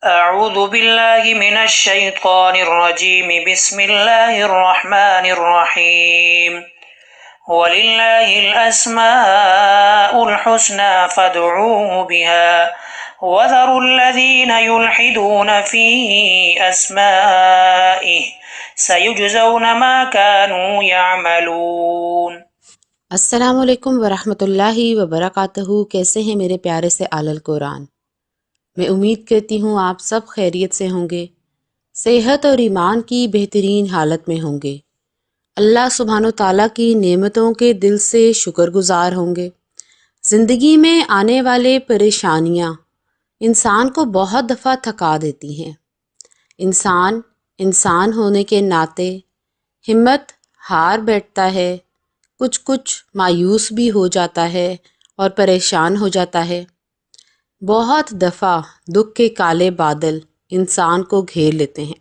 أعوذ بالله من الشيطان الرجيم بسم الله الرحمن الرحيم ولله الأسماء الحسنى فادعوه بها وذروا الذين يلحدون في أسمائه سيجزون ما كانوا يعملون۔ السلام علیکم ورحمۃ اللہ وبرکاتہ۔ کیسے ہیں میرے پیارے سے آل القرآن؟ میں امید کرتی ہوں آپ سب خیریت سے ہوں گے، صحت اور ایمان کی بہترین حالت میں ہوں گے، اللہ سبحانہ و تعالیٰ کی نعمتوں کے دل سے شکر گزار ہوں گے۔ زندگی میں آنے والے پریشانیاں انسان کو بہت دفعہ تھکا دیتی ہیں۔ انسان ہونے کے ناطے ہمت ہار بیٹھتا ہے، کچھ مایوس بھی ہو جاتا ہے اور پریشان ہو جاتا ہے۔ بہت دفعہ دکھ کے کالے بادل انسان کو گھیر لیتے ہیں،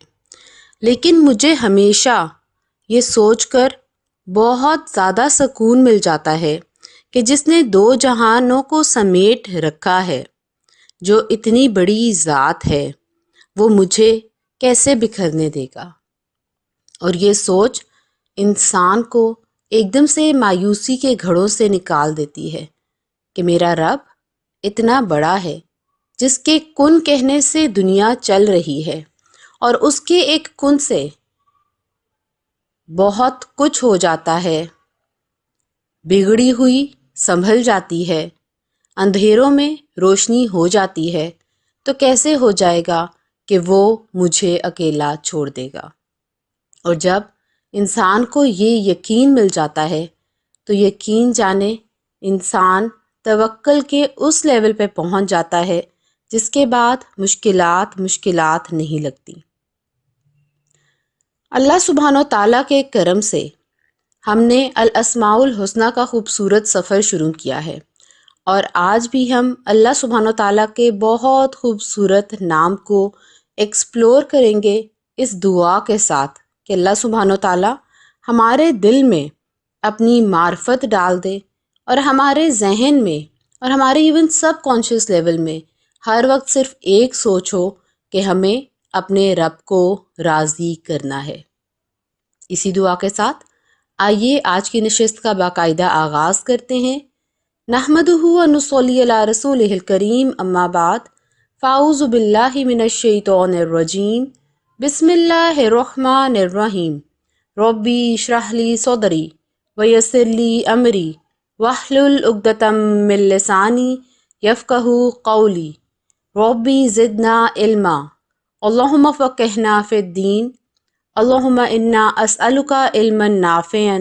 لیکن مجھے ہمیشہ یہ سوچ کر بہت زیادہ سکون مل جاتا ہے کہ جس نے دو جہانوں کو سمیٹ رکھا ہے، جو اتنی بڑی ذات ہے، وہ مجھے کیسے بکھرنے دے گا۔ اور یہ سوچ انسان کو ایک دم سے مایوسی کے گھڑوں سے نکال دیتی ہے کہ میرا رب اتنا بڑا ہے، جس کے کن کہنے سے دنیا چل رہی ہے، اور اس کے ایک کن سے بہت کچھ ہو جاتا ہے، بگڑی ہوئی سنبھل جاتی ہے، اندھیروں میں روشنی ہو جاتی ہے، تو کیسے ہو جائے گا کہ وہ مجھے اکیلا چھوڑ دے گا۔ اور جب انسان کو یہ یقین مل جاتا ہے تو یقین جانے انسان توکل کے اس لیول پہ پہنچ جاتا ہے جس کے بعد مشکلات نہیں لگتی۔ اللہ سبحانہ و تعالیٰ کے کرم سے ہم نے الاسماء الحسنہ کا خوبصورت سفر شروع کیا ہے، اور آج بھی ہم اللہ سبحانہ و تعالیٰ کے بہت خوبصورت نام کو ایکسپلور کریں گے، اس دعا کے ساتھ کہ اللہ سبحانہ و تعالیٰ ہمارے دل میں اپنی معرفت ڈال دے، اور ہمارے ذہن میں اور ہمارے ایون سب کانشیس لیول میں ہر وقت صرف ایک سوچ ہو کہ ہمیں اپنے رب کو راضی کرنا ہے۔ اسی دعا کے ساتھ آئیے آج کی نشست کا باقاعدہ آغاز کرتے ہیں۔ نحمدہ و نصلی علی رسولہ الکریم، اما بعد، فاعوذ باللہ من الشیطان الرجیم، بسم اللہ الرحمن الرحیم، ربی اشرح لی صدری ویسر لی امری واحلل عقدۃ من لسانی یفقہوا قولی، ربی زدنا علما، اللہم فقہنا فی الدین، اللہم انا اسألک علما نافعا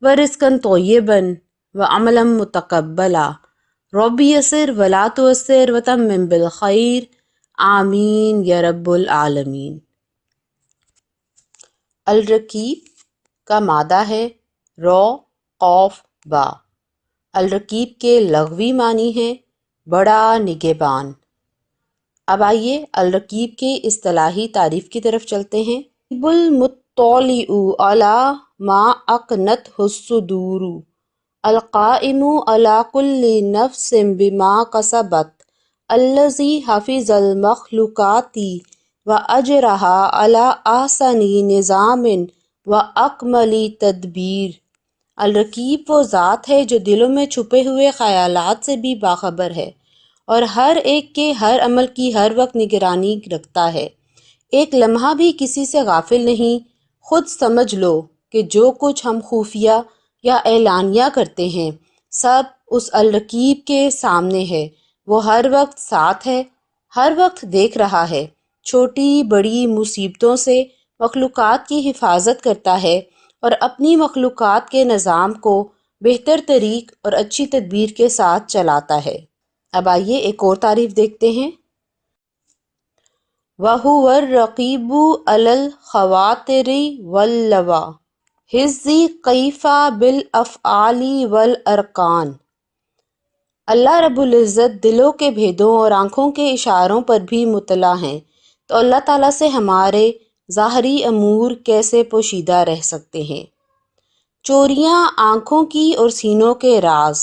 ورزقا طیبا وعملا متقبلا، ربی یسر ولا تعسر وتمم بالخیر، آمین یا رب العالمین۔ الرقیب کا مادہ ہے رو قوف با۔ الرقیب کے لغوی معنی ہیں بڑا نگہبان۔ اب آئیے الرقیب کے اصطلاحی تعریف کی طرف چلتے ہیں۔ المطلع علی ما اکنتہ الصدور، القائم علی کل نفس بما کسبت، الذی حفظ المخلوقات واجراها علی احسن نظام واکمل تدبیر۔ الرقیب وہ ذات ہے جو دلوں میں چھپے ہوئے خیالات سے بھی باخبر ہے، اور ہر ایک کے ہر عمل کی ہر وقت نگرانی رکھتا ہے۔ ایک لمحہ بھی کسی سے غافل نہیں۔ خود سمجھ لو کہ جو کچھ ہم خفیہ یا اعلانیہ کرتے ہیں، سب اس الرقیب کے سامنے ہے۔ وہ ہر وقت ساتھ ہے، ہر وقت دیکھ رہا ہے، چھوٹی بڑی مصیبتوں سے مخلوقات کی حفاظت کرتا ہے، اور اپنی مخلوقات کے نظام کو بہتر طریق اور اچھی تدبیر کے ساتھ چلاتا ہے۔ اب آئیے ایک اور تعریف دیکھتے ہیں۔ وَهُوَ الرَّقِيبُ عَلَى الْخَوَاطِرِ وَاللَّوَاحِظِ كَيْفَ بِالْأَفْعَالِ وَالْأَرْكَانِ۔ اللہ رب العزت دلوں کے بھیدوں اور آنکھوں کے اشاروں پر بھی مطلع ہیں، تو اللہ تعالیٰ سے ہمارے ظاہری امور کیسے پوشیدہ رہ سکتے ہیں؟ چوریاں آنکھوں کی اور سینوں کے راز،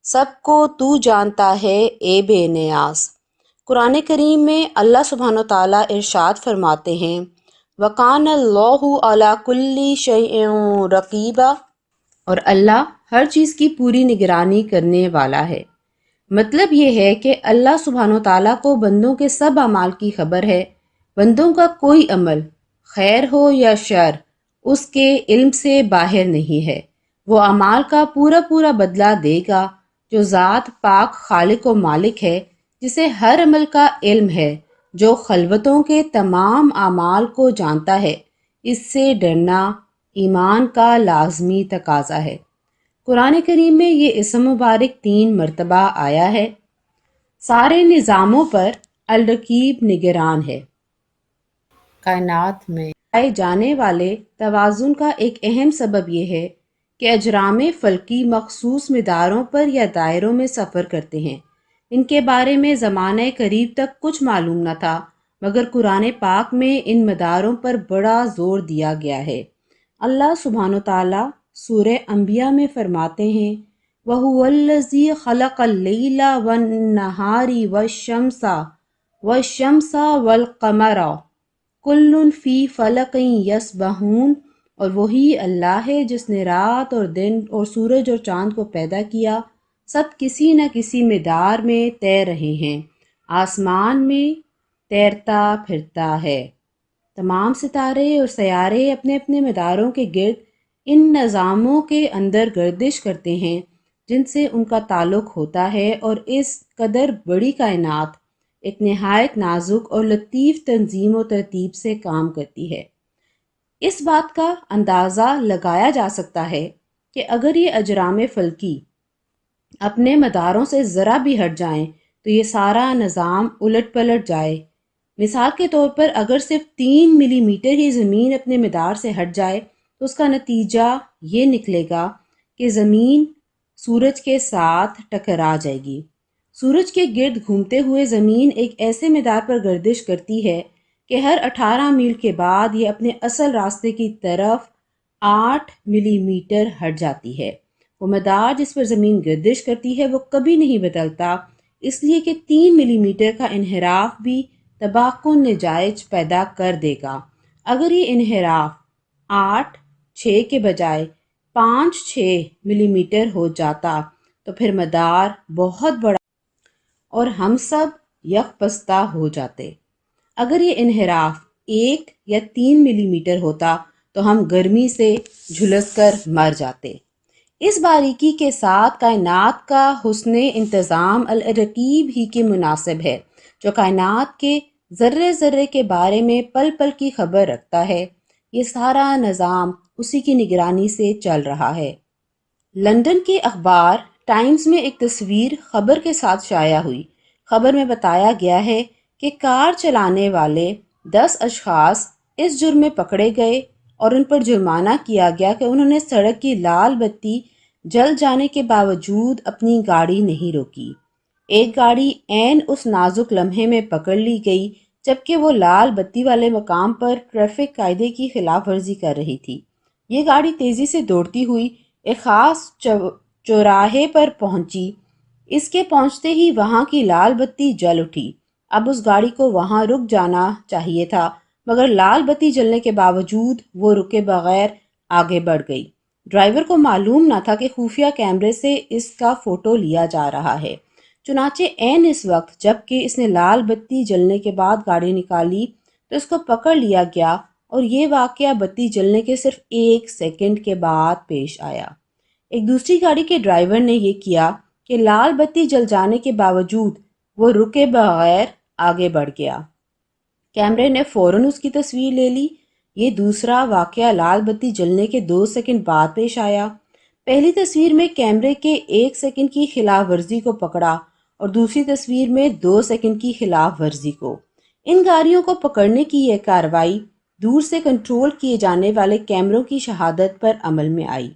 سب کو تو جانتا ہے اے بے نیاز۔ قرآن کریم میں اللہ سبحانہ تعالیٰ ارشاد فرماتے ہیں وَقَانَ اللَّهُ عَلَى كُلِّ شَيْءٍ رَقِيبًا، اور اللہ ہر چیز کی پوری نگرانی کرنے والا ہے۔ مطلب یہ ہے کہ اللہ سبحانہ تعالیٰ کو بندوں کے سب اعمال کی خبر ہے۔ بندوں کا کوئی عمل خیر ہو یا شر اس کے علم سے باہر نہیں ہے۔ وہ اعمال کا پورا پورا بدلہ دے گا۔ جو ذات پاک خالق و مالک ہے، جسے ہر عمل کا علم ہے، جو خلوتوں کے تمام اعمال کو جانتا ہے، اس سے ڈرنا ایمان کا لازمی تقاضا ہے۔ قرآن کریم میں یہ اسم مبارک 3 مرتبہ آیا ہے۔ سارے نظاموں پر الرقیب نگران ہے۔ کائنات میں پائے جانے والے توازن کا ایک اہم سبب یہ ہے کہ اجرام فلکی مخصوص مداروں پر یا دائروں میں سفر کرتے ہیں۔ ان کے بارے میں زمانہ قریب تک کچھ معلوم نہ تھا، مگر قرآن پاک میں ان مداروں پر بڑا زور دیا گیا ہے۔ اللہ سبحانہ تعالیٰ سورہ انبیاء میں فرماتے ہیں وَهُوَ الَّذِي خَلَقَ اللَّيْلَ وَالنَّهَارِ وَالشَّمْسَ وَالْقَمَرَ كُلٌّ فِي فَلَكٍ يَسْبَحُونَ، اور وہی اللہ ہے جس نے رات اور دن اور سورج اور چاند کو پیدا کیا، سب کسی نہ کسی مدار میں تیر رہے ہیں، آسمان میں تیرتا پھرتا ہے۔ تمام ستارے اور سیارے اپنے اپنے مداروں کے گرد ان نظاموں کے اندر گردش کرتے ہیں جن سے ان کا تعلق ہوتا ہے، اور اس قدر بڑی کائنات ایک نہایت نازک اور لطیف تنظیم و ترتیب سے کام کرتی ہے۔ اس بات کا اندازہ لگایا جا سکتا ہے کہ اگر یہ اجرام فلکی اپنے مداروں سے ذرا بھی ہٹ جائیں تو یہ سارا نظام الٹ پلٹ جائے۔ مثال کے طور پر اگر صرف 3 ملی میٹر ہی زمین اپنے مدار سے ہٹ جائے تو اس کا نتیجہ یہ نکلے گا کہ زمین سورج کے ساتھ ٹکرا جائے گی۔ سورج کے گرد گھومتے ہوئے زمین ایک ایسے مدار پر گردش کرتی ہے کہ ہر 18 میل کے بعد یہ اپنے اصل راستے کی طرف 8 ملی میٹر ہٹ جاتی ہے۔ وہ مدار جس پر زمین گردش کرتی ہے وہ کبھی نہیں بدلتا، اس لیے کہ 3 ملی میٹر کا انحراف بھی تباہ کن نتائج پیدا کر دے گا۔ اگر یہ انحراف 8-6 کے بجائے 5-6 ملی میٹر ہو جاتا تو پھر مدار بہت بڑا اور ہم سب یک پستہ ہو جاتے۔ اگر یہ انحراف 1 یا 3 ملی میٹر ہوتا تو ہم گرمی سے جھلس کر مر جاتے۔ اس باریکی کے ساتھ کائنات کا حسن انتظام الرقیب ہی کے مناسب ہے، جو کائنات کے ذرے ذرے کے بارے میں پل پل کی خبر رکھتا ہے۔ یہ سارا نظام اسی کی نگرانی سے چل رہا ہے۔ لندن کے اخبار ٹائمز میں ایک تصویر خبر کے ساتھ شائع ہوئی۔ خبر میں بتایا گیا ہے کہ کار چلانے والے 10 اشخاص اس جرم میں پکڑے گئے اور ان پر جرمانہ کیا گیا کہ انہوں نے سڑک کی لال بتی جل جانے کے باوجود اپنی گاڑی نہیں روکی۔ ایک گاڑی عین اس نازک لمحے میں پکڑ لی گئی جبکہ وہ لال بتی والے مقام پر ٹریفک قاعدے کی خلاف ورزی کر رہی تھی۔ یہ گاڑی تیزی سے دوڑتی ہوئی ایک خاص چوراہے پر پہنچی۔ اس کے پہنچتے ہی وہاں کی لال بتی جل اٹھی۔ اب اس گاڑی کو وہاں رک جانا چاہیے تھا، مگر لال بتی جلنے کے باوجود وہ رکے بغیر آگے بڑھ گئی۔ ڈرائیور کو معلوم نہ تھا کہ خفیہ کیمرے سے اس کا فوٹو لیا جا رہا ہے، چنانچہ عین اس وقت جب کہ اس نے لال بتی جلنے کے بعد گاڑی نکالی تو اس کو پکڑ لیا گیا، اور یہ واقعہ بتی جلنے کے صرف 1 سیکنڈ کے بعد پیش آیا۔ ایک دوسری گاڑی کے ڈرائیور نے یہ کیا کہ لال بتی جل جانے کے باوجود وہ رکے بغیر آگے بڑھ گیا۔ کیمرے نے فوراً اس کی تصویر لے لی۔ یہ دوسرا واقعہ لال بتی جلنے کے 2 سیکنڈ بعد پیش آیا۔ پہلی تصویر میں کیمرے کے 1 سیکنڈ کی خلاف ورزی کو پکڑا اور دوسری تصویر میں 2 سیکنڈ کی خلاف ورزی کو۔ ان گاڑیوں کو پکڑنے کی یہ کارروائی دور سے کنٹرول کیے جانے والے کیمروں کی شہادت پر عمل میں آئی۔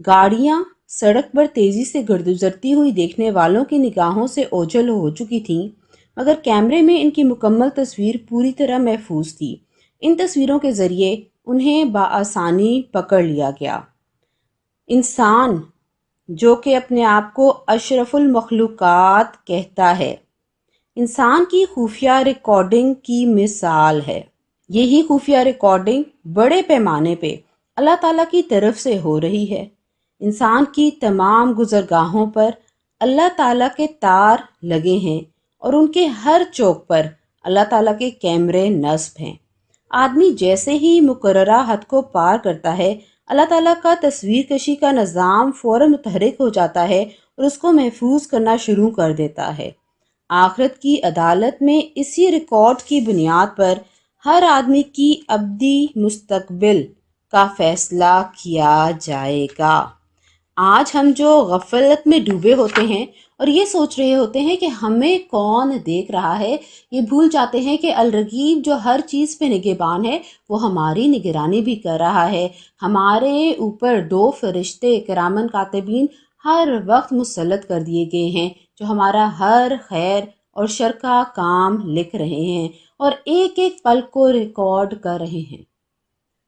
گاڑیاں سڑک پر تیزی سے گزرتی ہوئی دیکھنے والوں کی نگاہوں سے اوجھل ہو چکی تھیں، مگر کیمرے میں ان کی مکمل تصویر پوری طرح محفوظ تھی۔ ان تصویروں کے ذریعے انہیں بآسانی پکڑ لیا گیا۔ انسان جو کہ اپنے آپ کو اشرف المخلوقات کہتا ہے، انسان کی خفیہ ریکارڈنگ کی مثال ہے۔ یہی خفیہ ریکارڈنگ بڑے پیمانے پہ اللہ تعالیٰ کی طرف سے ہو رہی ہے۔ انسان کی تمام گزرگاہوں پر اللہ تعالیٰ کے تار لگے ہیں اور ان کے ہر چوک پر اللہ تعالیٰ کے کیمرے نصب ہیں۔ آدمی جیسے ہی مقررہ حد کو پار کرتا ہے، اللہ تعالیٰ کا تصویر کشی کا نظام فوراً متحرک ہو جاتا ہے اور اس کو محفوظ کرنا شروع کر دیتا ہے۔ آخرت کی عدالت میں اسی ریکارڈ کی بنیاد پر ہر آدمی کی ابدی مستقبل کا فیصلہ کیا جائے گا۔ آج ہم جو غفلت میں ڈوبے ہوتے ہیں اور یہ سوچ رہے ہوتے ہیں کہ ہمیں کون دیکھ رہا ہے، یہ بھول جاتے ہیں کہ الرقیب جو ہر چیز پہ نگہبان ہے وہ ہماری نگرانی بھی کر رہا ہے۔ ہمارے اوپر 2 فرشتے کرامن کاتبین ہر وقت مسلط کر دیے گئے ہیں جو ہمارا ہر خیر اور شر کا کام لکھ رہے ہیں اور ایک ایک پل کو ریکارڈ کر رہے ہیں۔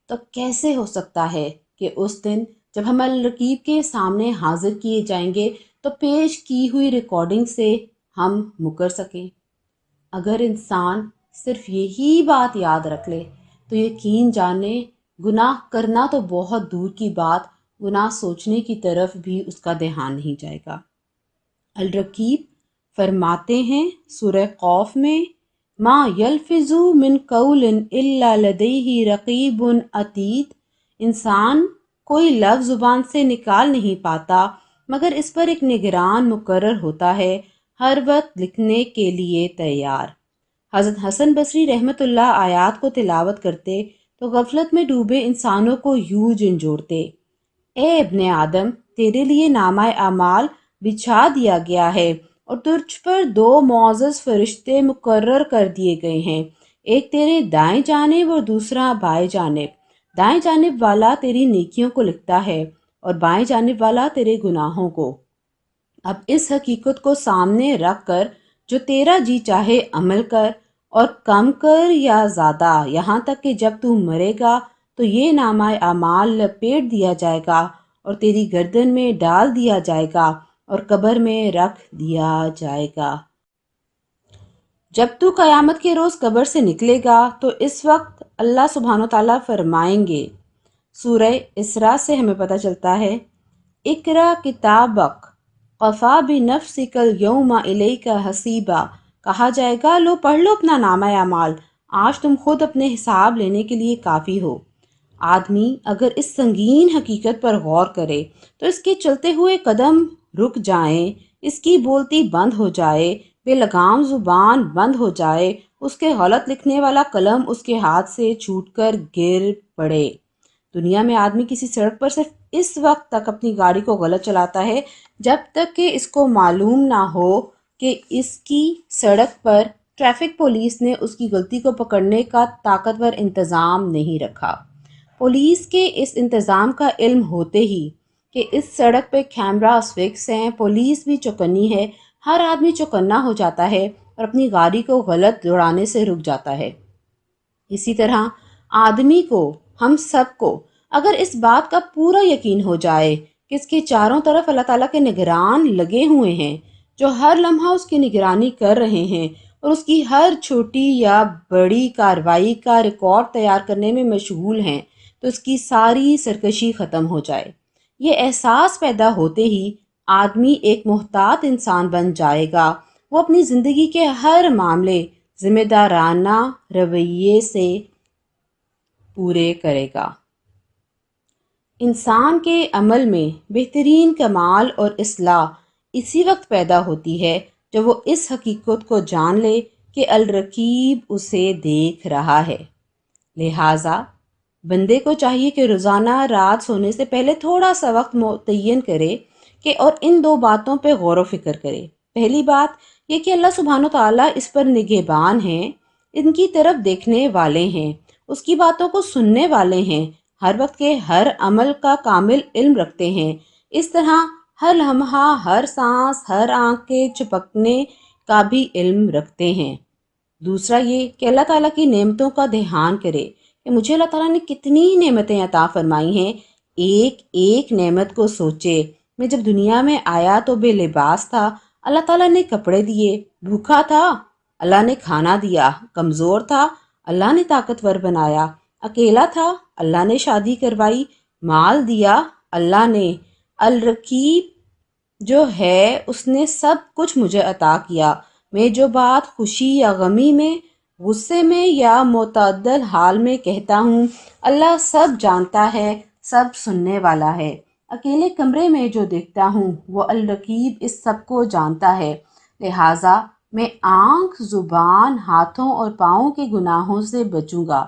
تو کیسے ہو سکتا ہے کہ اس دن جب ہم الرقیب کے سامنے حاضر کیے جائیں گے تو پیش کی ہوئی ریکارڈنگ سے ہم مکر سکیں؟ اگر انسان صرف یہی بات یاد رکھ لے تو یقین جانے گناہ کرنا تو بہت دور کی بات، گناہ سوچنے کی طرف بھی اس کا دھیان نہیں جائے گا۔ الرقیب فرماتے ہیں سورہ قوف میں، ما یلفظ من قول الا لدیہ رقیب عتید، انسان کوئی لفظ زبان سے نکال نہیں پاتا مگر اس پر ایک نگران مقرر ہوتا ہے، ہر وقت لکھنے کے لیے تیار۔ حضرت حسن بصری رحمۃ اللہ آیات کو تلاوت کرتے تو غفلت میں ڈوبے انسانوں کو یوں جھنجھوڑتے، اے ابن آدم، تیرے لیے نامہ اعمال بچھا دیا گیا ہے اور تجھ پر 2 معزز فرشتے مقرر کر دیے گئے ہیں، ایک تیرے دائیں جانب اور دوسرا بائیں جانب۔ دائیں جانب والا تیری نیکیوں کو لکھتا ہے اور بائیں جانب والا تیرے گناہوں کو۔ اب اس حقیقت کو سامنے رکھ کر جو تیرا جی چاہے عمل کر، اور کم کر یا زیادہ، یہاں تک کہ جب تو مرے گا تو یہ نامہ اعمال لپیٹ دیا جائے گا اور تیری گردن میں ڈال دیا جائے گا اور قبر میں رکھ دیا جائے گا۔ جب تو قیامت کے روز قبر سے نکلے گا تو اس وقت اللہ سبحانہ وتعالیٰ فرمائیں گے، سورہ اسراء سے ہمیں پتہ چلتا ہے، اقرا کتابک کفی بنفسک الیوم الیک حسیبا، کہا جائے گا لو پڑھ لو اپنا نامہ اعمال، آج تم خود اپنے حساب لینے کے لیے کافی ہو۔ آدمی اگر اس سنگین حقیقت پر غور کرے تو اس کے چلتے ہوئے قدم رک جائیں، اس کی بولتی بند ہو جائے، بے لگام زبان بند ہو جائے، اس کے غلط لکھنے والا قلم اس کے ہاتھ سے چھوٹ کر گر پڑے۔ دنیا میں آدمی کسی سڑک پر صرف اس وقت تک اپنی گاڑی کو غلط چلاتا ہے جب تک کہ اس کو معلوم نہ ہو کہ اس کی سڑک پر ٹریفک پولیس نے اس کی غلطی کو پکڑنے کا طاقتور انتظام نہیں رکھا۔ پولیس کے اس انتظام کا علم ہوتے ہی کہ اس سڑک پہ کیمراز فکس ہیں، پولیس بھی چوکنی ہے، ہر آدمی چوکنا ہو جاتا ہے اور اپنی گاڑی کو غلط دوڑانے سے رک جاتا ہے۔ اسی طرح آدمی کو، ہم سب کو اگر اس بات کا پورا یقین ہو جائے کہ اس کے چاروں طرف اللہ تعالیٰ کے نگران لگے ہوئے ہیں جو ہر لمحہ اس کی نگرانی کر رہے ہیں اور اس کی ہر چھوٹی یا بڑی کارروائی کا ریکارڈ تیار کرنے میں مشغول ہیں، تو اس کی ساری سرکشی ختم ہو جائے۔ یہ احساس پیدا ہوتے ہی آدمی ایک محتاط انسان بن جائے گا، وہ اپنی زندگی کے ہر معاملے ذمہ دارانہ رویے سے پورے کرے گا۔ انسان کے عمل میں بہترین کمال اور اصلاح اسی وقت پیدا ہوتی ہے جب وہ اس حقیقت کو جان لے کہ الرقیب اسے دیکھ رہا ہے۔ لہٰذا بندے کو چاہیے کہ روزانہ رات سونے سے پہلے تھوڑا سا وقت متعین کرے کہ اور ان 2 باتوں پہ غور و فکر کرے۔ پہلی بات یہ کہ اللہ سبحانہ وتعالیٰ اس پر نگہبان ہیں، ان کی طرف دیکھنے والے ہیں، اس کی باتوں کو سننے والے ہیں، ہر وقت کے ہر عمل کا کامل علم رکھتے ہیں، اس طرح ہر لمحہ، ہر سانس، ہر آنکھ کے چپکنے کا بھی علم رکھتے ہیں۔ دوسرا یہ کہ اللہ تعالیٰ کی نعمتوں کا دھیان کرے کہ مجھے اللہ تعالیٰ نے کتنی نعمتیں عطا فرمائی ہیں، ایک ایک نعمت کو سوچے۔ میں جب دنیا میں آیا تو بے لباس تھا، اللہ تعالیٰ نے کپڑے دیے، بھوکا تھا، اللہ نے کھانا دیا، کمزور تھا اللہ نے طاقتور بنایا، اکیلا تھا اللہ نے شادی کروائی، مال دیا اللہ نے، الرقیب جو ہے اس نے سب کچھ مجھے عطا کیا، میں جو بات خوشی یا غمی میں، غصے میں یا معتدل حال میں کہتا ہوں، اللہ سب جانتا ہے، سب سننے والا ہے۔ اکیلے کمرے میں جو دیکھتا ہوں وہ الرقیب اس سب کو جانتا ہے، لہٰذا میں آنکھ، زبان، ہاتھوں اور پاؤں کے گناہوں سے بچوں گا۔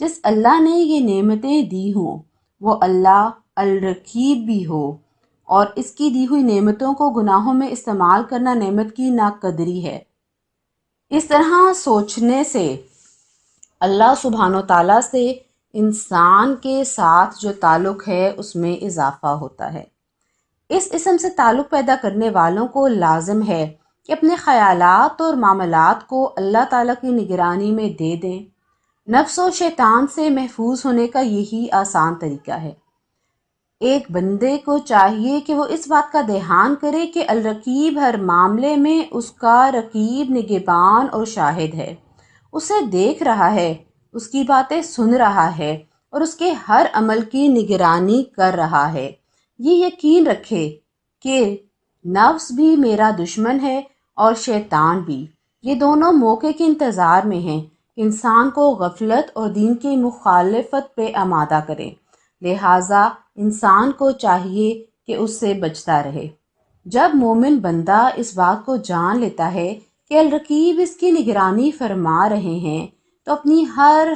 جس اللہ نے یہ نعمتیں دی ہوں وہ اللہ الرقیب بھی ہو، اور اس کی دی ہوئی نعمتوں کو گناہوں میں استعمال کرنا نعمت کی ناقدری ہے۔ اس طرح سوچنے سے اللہ سبحانہ و تعالیٰ سے انسان کے ساتھ جو تعلق ہے اس میں اضافہ ہوتا ہے۔ اس اسم سے تعلق پیدا کرنے والوں کو لازم ہے کہ اپنے خیالات اور معاملات کو اللہ تعالیٰ کی نگرانی میں دے دیں۔ نفس و شیطان سے محفوظ ہونے کا یہی آسان طریقہ ہے۔ ایک بندے کو چاہیے کہ وہ اس بات کا دھیان کرے کہ الرقیب ہر معاملے میں اس کا رقیب، نگہبان اور شاہد ہے، اسے دیکھ رہا ہے، اس کی باتیں سن رہا ہے اور اس کے ہر عمل کی نگرانی کر رہا ہے۔ یہ یقین رکھے کہ نفس بھی میرا دشمن ہے اور شیطان بھی، یہ دونوں موقع کے انتظار میں ہیں کہ انسان کو غفلت اور دین کی مخالفت پہ آمادہ کریں، لہٰذا انسان کو چاہیے کہ اس سے بچتا رہے۔ جب مومن بندہ اس بات کو جان لیتا ہے کہ الرقیب اس کی نگرانی فرما رہے ہیں تو اپنی ہر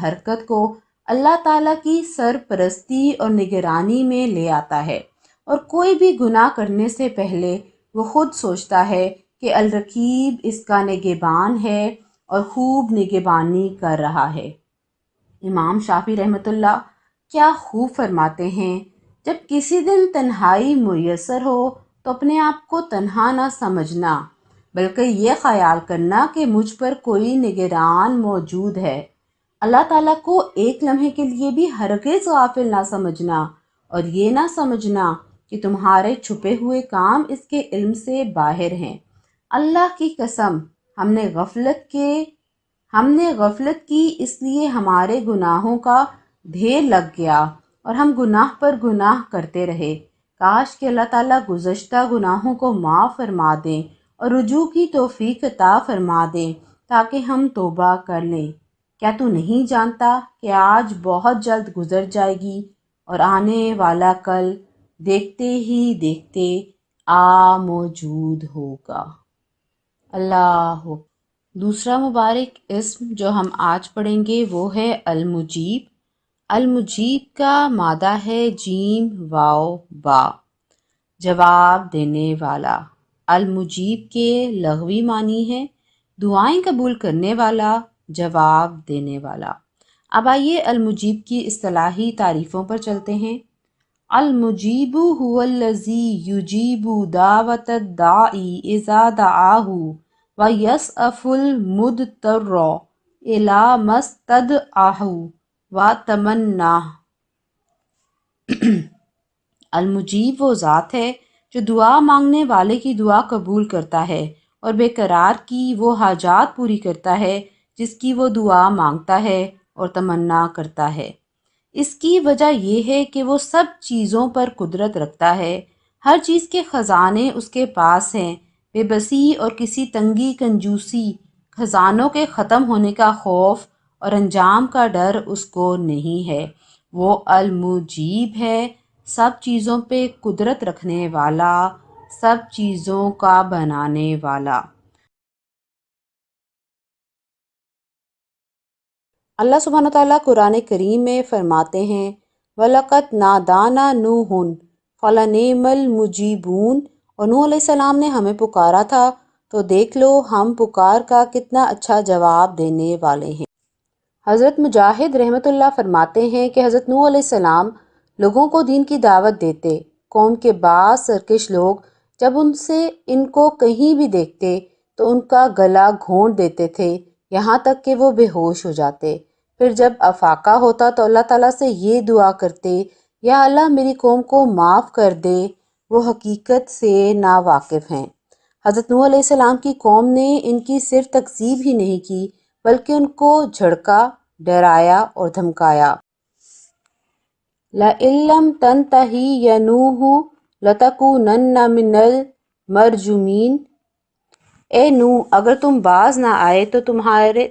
حرکت کو اللہ تعالیٰ کی سرپرستی اور نگرانی میں لے آتا ہے، اور کوئی بھی گناہ کرنے سے پہلے وہ خود سوچتا ہے کہ الرقیب اس کا نگہبان ہے اور خوب نگہبانی کر رہا ہے۔ امام شافعی رحمۃ اللہ کیا خوب فرماتے ہیں، جب کسی دن تنہائی میسر ہو تو اپنے آپ کو تنہا نہ سمجھنا، بلکہ یہ خیال کرنا کہ مجھ پر کوئی نگران موجود ہے۔ اللہ تعالیٰ کو ایک لمحے کے لیے بھی ہرگز غافل نہ سمجھنا، اور یہ نہ سمجھنا کہ تمہارے چھپے ہوئے کام اس کے علم سے باہر ہیں۔ اللہ کی قسم ہم نے غفلت کی، اس لیے ہمارے گناہوں کا ڈھیر لگ گیا اور ہم گناہ پر گناہ کرتے رہے۔ کاش کہ اللہ تعالیٰ گزشتہ گناہوں کو معاف فرما دیں اور رجوع کی توفیق عطا فرما دیں تاکہ ہم توبہ کر لیں۔ کیا تو نہیں جانتا کہ آج بہت جلد گزر جائے گی اور آنے والا کل دیکھتے ہی دیکھتے موجود ہوگا۔ اللہ۔ دوسرا مبارک اسم جو ہم آج پڑھیں گے وہ ہے المجیب۔ المجیب کا مادہ ہے جیم واو با، جواب دینے والا۔ المجیب کے لغوی معنی ہے دعائیں قبول کرنے والا، جواب دینے والا۔ اب آئیے المجیب کی اصطلاحی تعریفوں پر چلتے ہیں۔ المجیب هو الذی یجیب دعوت الداعی اذا دعاہ ویسعف المضطر الی ما استدعاہ وتمناہ۔ المجیب وہ ذات ہے جو دعا مانگنے والے کی دعا قبول کرتا ہے اور بے قرار کی وہ حاجات پوری کرتا ہے جس کی وہ دعا مانگتا ہے اور تمنا کرتا ہے۔ اس کی وجہ یہ ہے کہ وہ سب چیزوں پر قدرت رکھتا ہے، ہر چیز کے خزانے اس کے پاس ہیں، بے بسی اور کسی تنگی، کنجوسی، خزانوں کے ختم ہونے کا خوف اور انجام کا ڈر اس کو نہیں ہے۔ وہ المجیب ہے، سب چیزوں پہ قدرت رکھنے والا، سب چیزوں کا بنانے والا۔ اللہ سبحانہ تعالیٰ قرآن کریم میں فرماتے ہیں وَلَقَدْ نَادَانَا نُوحٌ فَلَنِعْمَ الْمُجِيبُونَ، اور نوح علیہ السلام نے ہمیں پکارا تھا تو دیکھ لو ہم پکار کا کتنا اچھا جواب دینے والے ہیں۔ حضرت مجاہد رحمۃ اللہ فرماتے ہیں کہ حضرت نوح علیہ السلام لوگوں کو دین کی دعوت دیتے، قوم کے بعض سرکش لوگ جب ان کو کہیں بھی دیکھتے تو ان کا گلا گھونٹ دیتے تھے یہاں تک کہ وہ بے ہوش ہو جاتے۔ پھر جب افاقہ ہوتا تو اللہ تعالیٰ سے یہ دعا کرتے، یا اللہ میری قوم کو معاف کر دے، وہ حقیقت سے ناواقف ہیں۔ حضرت نوح علیہ السلام کی قوم نے ان کی صرف تکذیب ہی نہیں کی بلکہ ان کو جھڑکا، ڈرایا اور دھمکایا۔ لَئِن لَّمْ تَنْتَهِ يَا نُوحُ لَتَكُونَنَّ مِنَ الْمَرْجُومِينَ، اے نوح اگر تم باز نہ آئے تو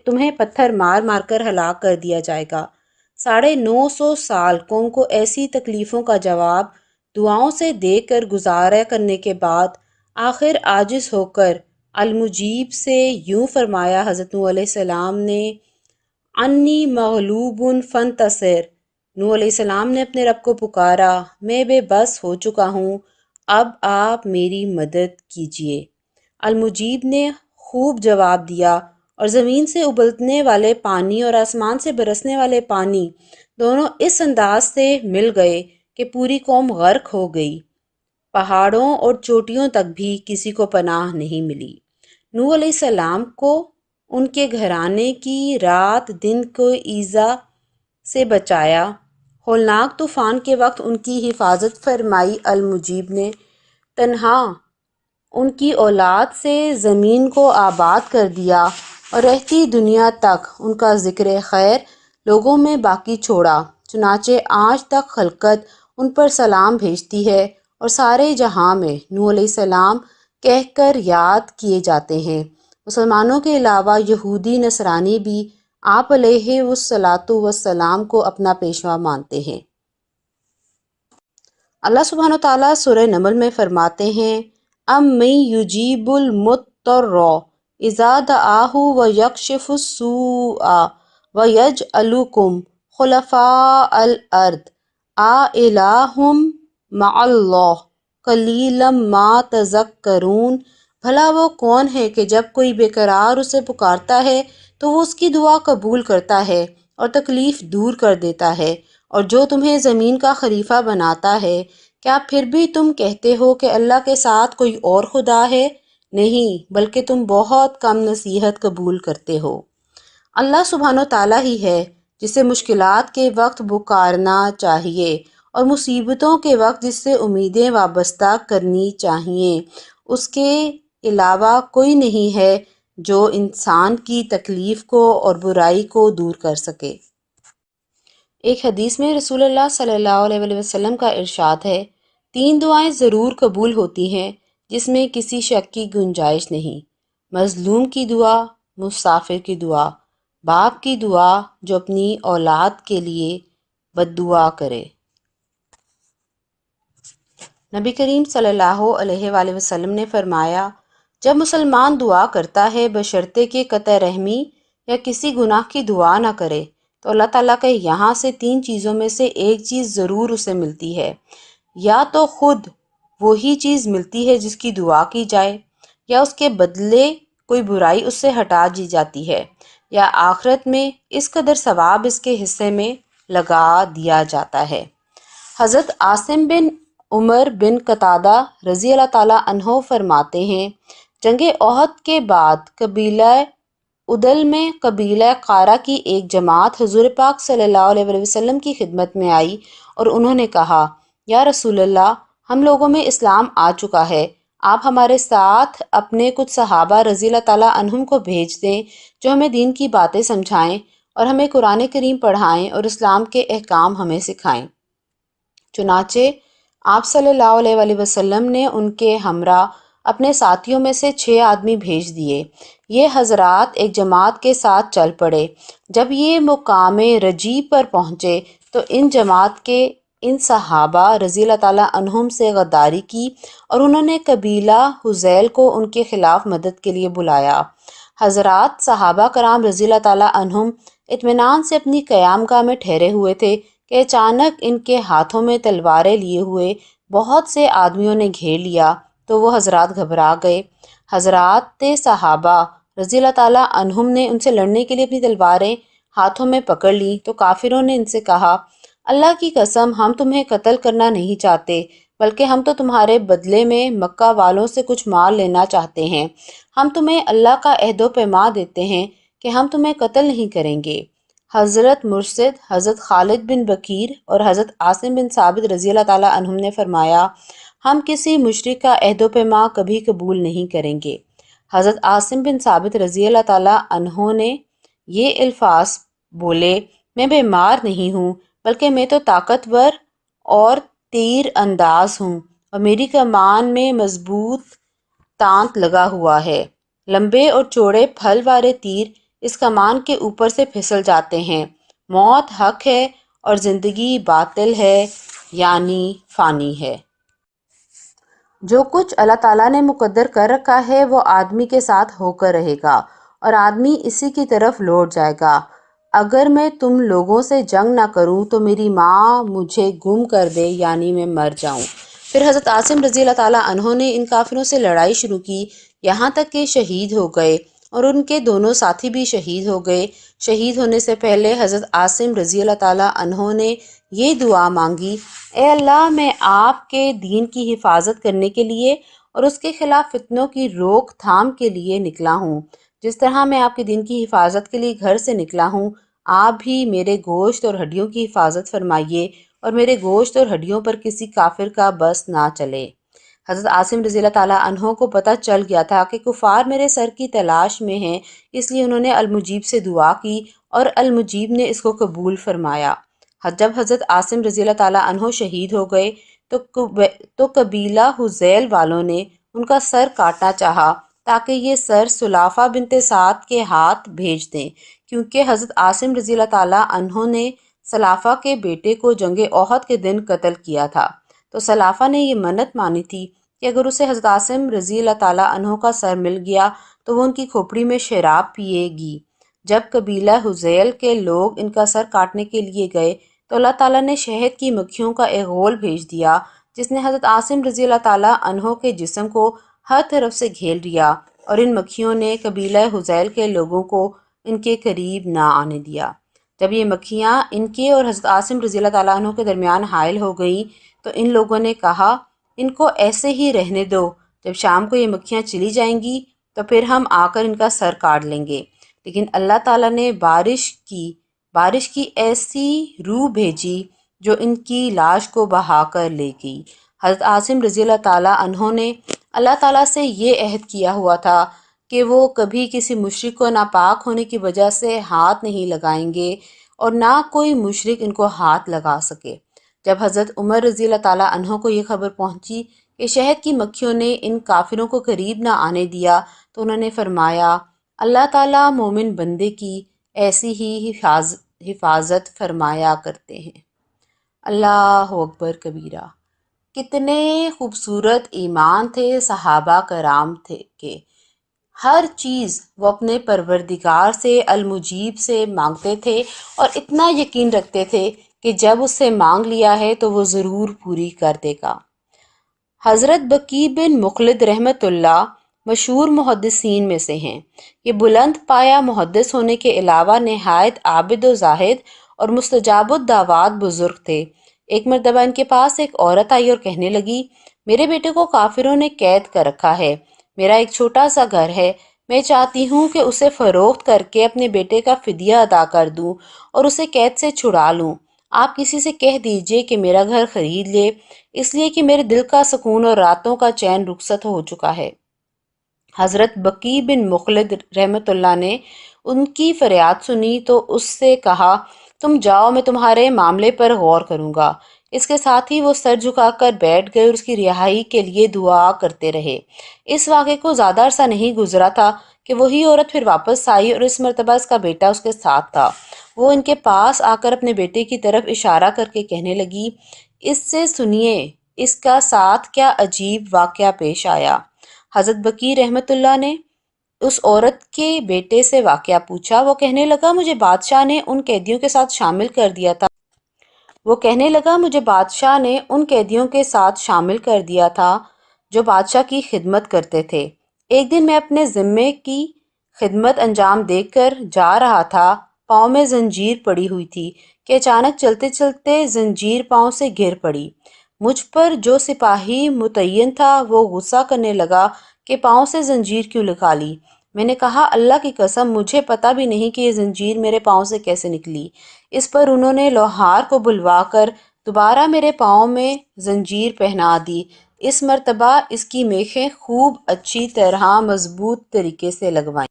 تمہیں پتھر مار مار کر ہلاک کر دیا جائے گا۔ 950 سال قوم کو ایسی تکلیفوں کا جواب دعاؤں سے دے کر گزارا کرنے کے بعد آخر عاجز ہو کر المجیب سے یوں فرمایا حضرت نوح علیہ السلام نے، انی مغلوب فانتصر۔ نوح علیہ السلام نے اپنے رب کو پکارا، میں بے بس ہو چکا ہوں، اب آپ میری مدد کیجیے۔ المجیب نے خوب جواب دیا اور زمین سے ابلنے والے پانی اور آسمان سے برسنے والے پانی دونوں اس انداز سے مل گئے کہ پوری قوم غرق ہو گئی۔ پہاڑوں اور چوٹیوں تک بھی کسی کو پناہ نہیں ملی۔ نوح علیہ السلام کو ان کے گھرانے کی رات دن کو ایذا سے بچایا۔ ہولناک طوفان کے وقت ان کی حفاظت فرمائی۔ المجیب نے تنہا ان کی اولاد سے زمین کو آباد کر دیا اور رہتی دنیا تک ان کا ذکر خیر لوگوں میں باقی چھوڑا۔ چنانچہ آج تک خلقت ان پر سلام بھیجتی ہے اور سارے جہاں میں نوح علیہ السلام کہہ کر یاد کیے جاتے ہیں۔ مسلمانوں کے علاوہ یہودی نصرانی بھی آپ علیہ الصلاۃ والسلام کو اپنا پیشوا مانتے ہیں۔ اللہ سبحانہ وتعالیٰ سورہ نمل میں فرماتے ہیں، اَمَّن یُجِیبُ الْمُضْطَرَّ اِذَا دَعَاهُ وَیَکْشِفُ السُّوءَ وَیَجْعَلُکُم خُلَفَاءَ الْأَرْضِ أَإِلَٰہٌ مَّعَ اللہِ قَلِیلًا مَّا تَذَکَّرُونَ۔ بھلا وہ کون ہے کہ جب کوئی بے قرار اسے پکارتا ہے تو وہ اس کی دعا قبول کرتا ہے اور تکلیف دور کر دیتا ہے، اور جو تمہیں زمین کا خلیفہ بناتا ہے، کیا پھر بھی تم کہتے ہو کہ اللہ کے ساتھ کوئی اور خدا ہے؟ نہیں، بلکہ تم بہت کم نصیحت قبول کرتے ہو۔ اللہ سبحانہ وتعالیٰ ہی ہے جسے مشکلات کے وقت پکارنا چاہیے اور مصیبتوں کے وقت جس سے امیدیں وابستہ کرنی چاہیے۔ اس کے علاوہ کوئی نہیں ہے جو انسان کی تکلیف کو اور برائی کو دور کر سکے۔ ایک حدیث میں رسول اللہ صلی اللہ علیہ وسلم کا ارشاد ہے، 3 دعائیں ضرور قبول ہوتی ہیں جس میں کسی شک کی گنجائش نہیں: مظلوم کی دعا، مسافر کی دعا، باپ کی دعا جو اپنی اولاد کے لیے بد دعا کرے۔ نبی کریم صلی اللہ علیہ وآلہ وسلم نے فرمایا، جب مسلمان دعا کرتا ہے بشرطے کہ قطع رحمی یا کسی گناہ کی دعا نہ کرے تو اللہ تعالیٰ کے یہاں سے 3 چیزوں میں سے ایک چیز ضرور اسے ملتی ہے۔ یا تو خود وہی چیز ملتی ہے جس کی دعا کی جائے، یا اس کے بدلے کوئی برائی اس سے ہٹا دی جاتی ہے، یا آخرت میں اس قدر ثواب اس کے حصے میں لگا دیا جاتا ہے۔ حضرت عاصم بن عمر بن قتادہ رضی اللہ تعالیٰ عنہ فرماتے ہیں، جنگ احد کے بعد قبیلہ عدل میں قبیلہ قارہ کی ایک جماعت حضور پاک صلی اللہ علیہ وسلم کی خدمت میں آئی اور انہوں نے کہا، یا رسول اللہ، ہم لوگوں میں اسلام آ چکا ہے، آپ ہمارے ساتھ اپنے کچھ صحابہ رضی اللہ تعالیٰ عنہم کو بھیج دیں جو ہمیں دین کی باتیں سمجھائیں اور ہمیں قرآن کریم پڑھائیں اور اسلام کے احکام ہمیں سکھائیں۔ چنانچہ آپ صلی اللہ علیہ وآلہ وسلم نے ان کے ہمراہ اپنے ساتھیوں میں سے 6 آدمی بھیج دیے۔ یہ حضرات ایک جماعت کے ساتھ چل پڑے۔ جب یہ مقام رجیع پر پہنچے تو ان جماعت کے ان صحابہ رضی اللہ تعالیٰ عنہم سے غداری کی اور انہوں نے قبیلہ حذیل کو ان کے خلاف مدد کے لیے بلایا۔ حضرات صحابہ کرام رضی اللہ تعالیٰ عنہم اطمینان سے اپنی قیام گاہ میں ٹھہرے ہوئے تھے کہ اچانک ان کے ہاتھوں میں تلواریں لیے ہوئے بہت سے آدمیوں نے گھیر لیا تو وہ حضرات گھبرا گئے۔ حضرات صحابہ رضی اللہ تعالیٰ عنہم نے ان سے لڑنے کے لیے اپنی تلواریں ہاتھوں میں پکڑ لیں تو کافروں نے ان سے کہا، اللہ کی قسم ہم تمہیں قتل کرنا نہیں چاہتے بلکہ ہم تو تمہارے بدلے میں مکہ والوں سے کچھ مال لینا چاہتے ہیں۔ ہم تمہیں اللہ کا عہد و پیمان دیتے ہیں کہ ہم تمہیں قتل نہیں کریں گے۔ حضرت مرثد، حضرت خالد بن بکیر اور حضرت عاصم بن ثابت رضی اللہ تعالیٰ عنہم نے فرمایا، ہم کسی مشرک کا عہد و پیمان کبھی قبول نہیں کریں گے۔ حضرت عاصم بن ثابت رضی اللہ تعالیٰ عنہ نے یہ الفاظ بولے، میں بیمار نہیں ہوں بلکہ میں تو طاقتور اور تیر انداز ہوں، اور میری کمان میں مضبوط تانت لگا ہوا ہے۔ لمبے اور چوڑے پھل والے تیر اس کمان کے اوپر سے پھسل جاتے ہیں۔ موت حق ہے اور زندگی باطل ہے، یعنی فانی ہے۔ جو کچھ اللہ تعالیٰ نے مقدر کر رکھا ہے وہ آدمی کے ساتھ ہو کر رہے گا اور آدمی اسی کی طرف لوٹ جائے گا۔ اگر میں تم لوگوں سے جنگ نہ کروں تو میری ماں مجھے گم کر دے، یعنی میں مر جاؤں۔ پھر حضرت عاصم رضی اللہ تعالیٰ عنہ نے ان کافروں سے لڑائی شروع کی، یہاں تک کہ شہید ہو گئے اور ان کے دونوں ساتھی بھی شہید ہو گئے۔ شہید ہونے سے پہلے حضرت عاصم رضی اللہ تعالیٰ عنہ نے یہ دعا مانگی، اے اللہ، میں آپ کے دین کی حفاظت کرنے کے لیے اور اس کے خلاف فتنوں کی روک تھام کے لیے نکلا ہوں۔ جس طرح میں آپ کے دین کی حفاظت کے لیے گھر سے نکلا ہوں، آپ بھی میرے گوشت اور ہڈیوں کی حفاظت فرمائیے اور میرے گوشت اور ہڈیوں پر کسی کافر کا بس نہ چلے۔ حضرت عاصم رضی اللہ تعالیٰ عنہ کو پتہ چل گیا تھا کہ کفار میرے سر کی تلاش میں ہیں، اس لیے انہوں نے المجیب سے دعا کی اور المجیب نے اس کو قبول فرمایا۔ جب حضرت عاصم رضی اللہ تعالیٰ عنہ شہید ہو گئے تو قبیلہ حذیل والوں نے ان کا سر کاٹنا چاہا تاکہ یہ سر سلافہ بنت سعد کے ہاتھ بھیج دیں، کیونکہ حضرت عاصم رضی اللہ تعالیٰ عنہ نے سلافہ کے بیٹے کو جنگ احد کے دن قتل کیا تھا۔ تو سلافہ نے یہ منت مانی تھی کہ اگر اسے حضرت عاصم رضی اللہ تعالیٰ عنہ کا سر مل گیا تو وہ ان کی کھوپڑی میں شراب پیے گی۔ جب قبیلہ حذیل کے لوگ ان کا سر کاٹنے کے لیے گئے تو اللہ تعالیٰ نے شہد کی مکھیوں کا ایک غول بھیج دیا جس نے حضرت عاصم رضی اللہ تعالیٰ عنہ کے جسم کو ہر طرف سے گھیر لیا، اور ان مکھیوں نے قبیلہ حذیل کے لوگوں کو ان کے قریب نہ آنے دیا۔ جب یہ مکھیاں ان کے اور حضرت عاصم رضی اللہ تعالیٰ عنہ کے درمیان حائل ہو گئیں تو ان لوگوں نے کہا، ان کو ایسے ہی رہنے دو، جب شام کو یہ مکھیاں چلی جائیں گی تو پھر ہم آ کر ان کا سر کاٹ لیں گے۔ لیکن اللہ تعالیٰ نے بارش کی ایسی روح بھیجی جو ان کی لاش کو بہا کر لے گئی۔ حضرت عاصم رضی اللہ تعالیٰ عنہ نے اللہ تعالیٰ سے یہ عہد کیا ہوا تھا کہ وہ کبھی کسی مشرک کو ناپاک ہونے کی وجہ سے ہاتھ نہیں لگائیں گے اور نہ کوئی مشرک ان کو ہاتھ لگا سکے۔ جب حضرت عمر رضی اللہ تعالیٰ عنہ کو یہ خبر پہنچی کہ شہد کی مکھیوں نے ان کافروں کو قریب نہ آنے دیا تو انہوں نے فرمایا، اللہ تعالیٰ مومن بندے کی ایسی ہی حفاظت فرمایا کرتے ہیں۔ اللہ اکبر کبیرہ۔ کتنے خوبصورت ایمان تھے صحابہ کرام تھے کہ ہر چیز وہ اپنے پروردگار سے المجیب سے مانگتے تھے اور اتنا یقین رکھتے تھے کہ جب اس سے مانگ لیا ہے تو وہ ضرور پوری کر دے گا۔ حضرت بقی بن مخلد رحمۃ اللہ مشہور محدثین میں سے ہیں۔ یہ بلند پایا محدث ہونے کے علاوہ نہایت عابد و زاہد اور مستجاب الدعوات بزرگ تھے۔ ایک مرتبہ ان کے پاس ایک عورت آئی اور کہنے لگی، میرے بیٹے کو کافروں نے قید کر رکھا ہے، میرا ایک چھوٹا سا گھر ہے، میں چاہتی ہوں کہ اسے فروخت کر کے اپنے بیٹے کا فدیہ ادا کر دوں اور اسے قید سے چھڑا لوں۔ آپ کسی سے کہہ دیجئے کہ میرا گھر خرید لے، اس لیے کہ میرے دل کا سکون اور راتوں کا چین رخصت ہو چکا ہے۔ حضرت بقی بن مخلد رحمۃ اللہ نے ان کی فریاد سنی تو اس سے کہا، تم جاؤ، میں تمہارے معاملے پر غور کروں گا۔ اس کے ساتھ ہی وہ سر جھکا کر بیٹھ گئے اور اس کی رہائی کے لیے دعا کرتے رہے۔ اس واقعے کو زیادہ عرصہ نہیں گزرا تھا کہ وہی عورت پھر واپس آئی اور اس مرتبہ اس کا بیٹا اس کے ساتھ تھا۔ وہ ان کے پاس آ کر اپنے بیٹے کی طرف اشارہ کر کے کہنے لگی، اس سے سنیے اس کا ساتھ کیا عجیب واقعہ پیش آیا۔ حضرت بقی رحمۃ اللہ نے اس عورت کے بیٹے سے واقعہ پوچھا۔ وہ کہنے لگا، مجھے بادشاہ نے ان قیدیوں کے ساتھ شامل کر دیا تھا جو بادشاہ کی خدمت کرتے تھے۔ ایک دن میں اپنے ذمے کی خدمت انجام دے کر جا رہا تھا، پاؤں میں زنجیر پڑی ہوئی تھی کہ اچانک چلتے چلتے زنجیر پاؤں سے گر پڑی۔ مجھ پر جو سپاہی متعین تھا وہ غصہ کرنے لگا کہ پاؤں سے زنجیر کیوں لگا لی۔ میں نے کہا، اللہ کی قسم مجھے پتہ بھی نہیں کہ یہ زنجیر میرے پاؤں سے کیسے نکلی۔ اس پر انہوں نے لوہار کو بلوا کر دوبارہ میرے پاؤں میں زنجیر پہنا دی۔ اس مرتبہ اس کی میخیں خوب اچھی طرح مضبوط طریقے سے لگوائیں،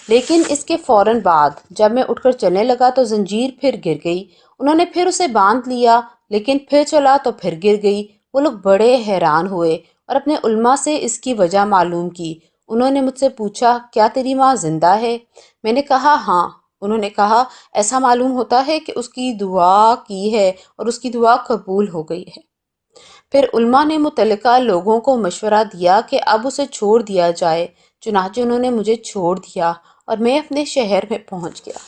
لیکن اس کے فوراً بعد جب میں اٹھ کر چلنے لگا تو زنجیر پھر گر گئی۔ انہوں نے پھر اسے باندھ لیا، لیکن پھر چلا تو پھر گر گئی۔ وہ لوگ بڑے حیران ہوئے اور اپنے علماء سے اس کی وجہ معلوم کی۔ انہوں نے مجھ سے پوچھا، کیا تیری ماں زندہ ہے؟ میں نے کہا ہاں۔ انہوں نے کہا، ایسا معلوم ہوتا ہے کہ اس کی دعا کی ہے اور اس کی دعا قبول ہو گئی ہے۔ پھر علماء نے متعلقہ لوگوں کو مشورہ دیا کہ اب اسے چھوڑ دیا جائے، چنانچہ انہوں نے مجھے چھوڑ دیا اور میں اپنے شہر میں پہنچ گیا۔